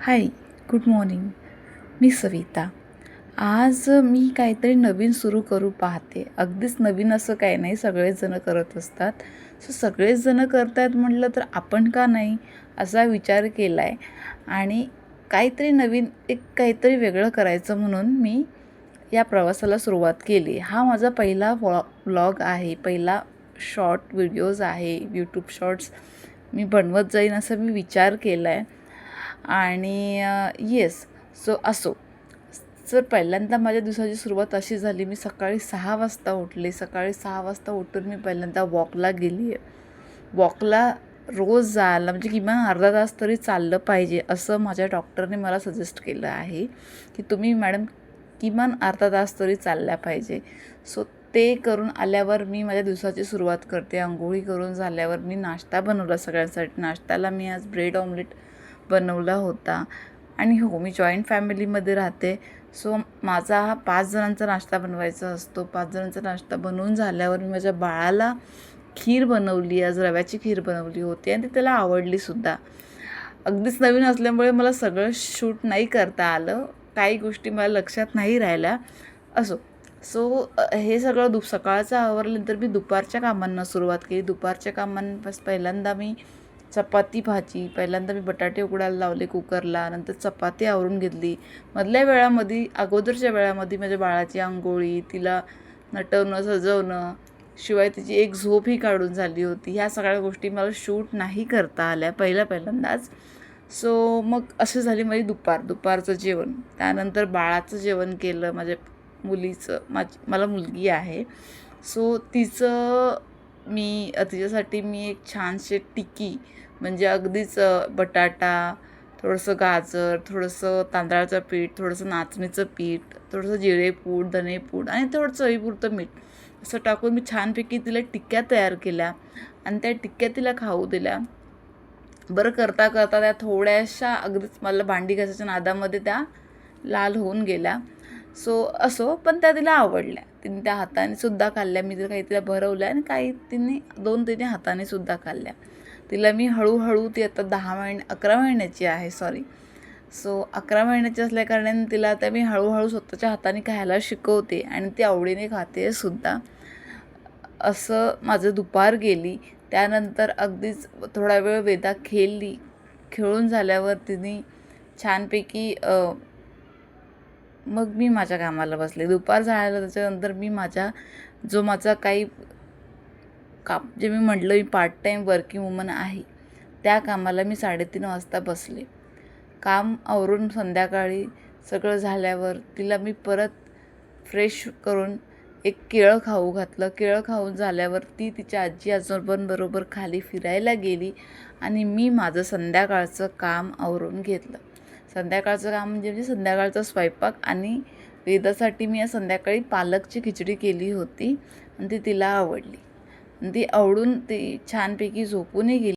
हाय, good morning. मी सविता. आज मी काहीतरी नवीन सुरू करू पाहते. अगदीच नवीन असं काही नाही, सगळेच जण करत असतात. सगळेच जण करत आहेत म्हटलं तर आपण का नाही, असा विचार केला आहे. आणि काहीतरी नवीन, काहीतरी वेगळं करायचं म्हणून मी या प्रवासाला सुरुवात केली. हा माझा पहिला व्लॉग आहे, पहिला शॉर्ट व्हिडिओज आहे. यूट्यूब शॉर्ट्स मी बनवत जाईन असं मी विचार केला आहे. आणि येस, असो. तर पहिल्यांदा माझ्या दिवसाची सुरुवात अशी झाली, मी सकाळी 6 वाजता उठले. सकाळी 6 वाजता उठून मी पहिल्यांदा वॉकला गेली आहे. वॉकला रोज जायला म्हणजे किमान अर्धा तास तरी चाललं पाहिजे, असं माझ्या डॉक्टरने मला सजेस्ट केलं आहे की तुम्ही मॅडम किमान अर्धा तास तरी चालल्या पाहिजे. ते करून आल्यावर मी माझ्या दिवसाची सुरुवात करते. अंघोळी करून झाल्यावर मी नाश्ता बनवला सगळ्यांसाठी. नाश्त्याला मी आज ब्रेड ऑमलेट बनवला होता. आणि हो, मी जॉईंट फॅमिलीमध्ये राहते. माझा हा 5 जणांचा नाश्ता बनवायचा असतो. 5 जणांचा नाश्ता बनवून झाल्यावर मी माझ्या बाळाला खीर बनवली. आज रव्याची खीर बनवली होती आणि ती त्याला आवडलीसुद्धा. अगदीच नवीन असल्यामुळे मला सगळं शूट नाही करता आलं. काही गोष्टी मला लक्षात नाही राहिल्या. असो. हे सगळं सकाळचं आवरल्यानंतर मी दुपारच्या कामांना सुरुवात केली. दुपारच्या कामांपास पहिल्यांदा मी चपाती भाजी, पहिल्यांदा मी बटाटे उकडायला लावले कुकरला. नंतर चपाती आवरून घेतली. मधल्या वेळामध्ये, अगोदरच्या वेळामध्ये माझ्या बाळाची अंघोळी, तिला नटवणं, सजवणं, शिवाय तिची एक झोपही काढून झाली होती. ह्या सगळ्या गोष्टी मला शूट नाही करता आल्या पहिल्यांदाच. मग अशी झाली माझी दुपारचं जेवण. त्यानंतर बाळाचं जेवण केलं, माझ्या मुलीचं. मला मुलगी आहे. तिच्यासाठी मी एक छानशी टिक्की, म्हणजे अगदीच बटाटा, थोडंसं गाजर, थोडंसं तांदळाचं पीठ, थोडंसं नाचणीचं पीठ, थोडंसं जिरेपूड, धनेपूड आणि थोडं चवीपुरतं मीठ असं टाकून मी छानपैकी तिला टिक्क्या तयार केल्या आणि त्या टिक्क्या तिला खाऊ दिल्या. बरं करता त्या थोड्याशा अगदीच मला भांडी घासायच्या नादामध्ये त्या लाल होऊन गेल्या. असो, पण त्या तिला आवडल्या. तिने त्या हाताने सुद्धा खाल्ल्या. मी काही तिला भरवल्या आणि काही तिने 2-3 हाताने सुद्धा खाल्ल्या. तिला मी हळूहळू, ती आता 11 महिन्याची आहे. 11 महिन्याची असल्याकारणाने तिला आता मी हळूहळू स्वतःच्या हाताने खायला शिकवते आणि ती आवडीने खाते सुद्धा. असं माझं दुपार गेली. त्यानंतर अगदीच थोडा वेळ वेदा खेळून झाल्यावर तिने छानपैकी मग मी माझ्या कामाला बसले. दुपार झाल्यावर त्याच्यानंतर मी माझा काही काम, जे मी म्हटलं मी पार्ट टाईम वर्किंग वुमन आहे, त्या कामाला मी 3:30 वाजता बसले. काम आवरून संध्याकाळी सगळं झाल्यावर तिला मी परत फ्रेश करून एक केळं खाऊ घातलं. केळं खाऊन झाल्यावर ती तिच्या आजी आजोबांबरोबर खाली फिरायला गेली आणि मी माझं संध्याकाळचं काम आवरून घेतलं. संध्याकाळचं काम म्हणजे संध्याकाळचा स्वयंपाक. आणि वेदासाठी मी संध्याकाळी पालकची खिचडी केली होती आणि ती तिला आवडली. ती आवडून ती छानपैकी झोपूनही गेली.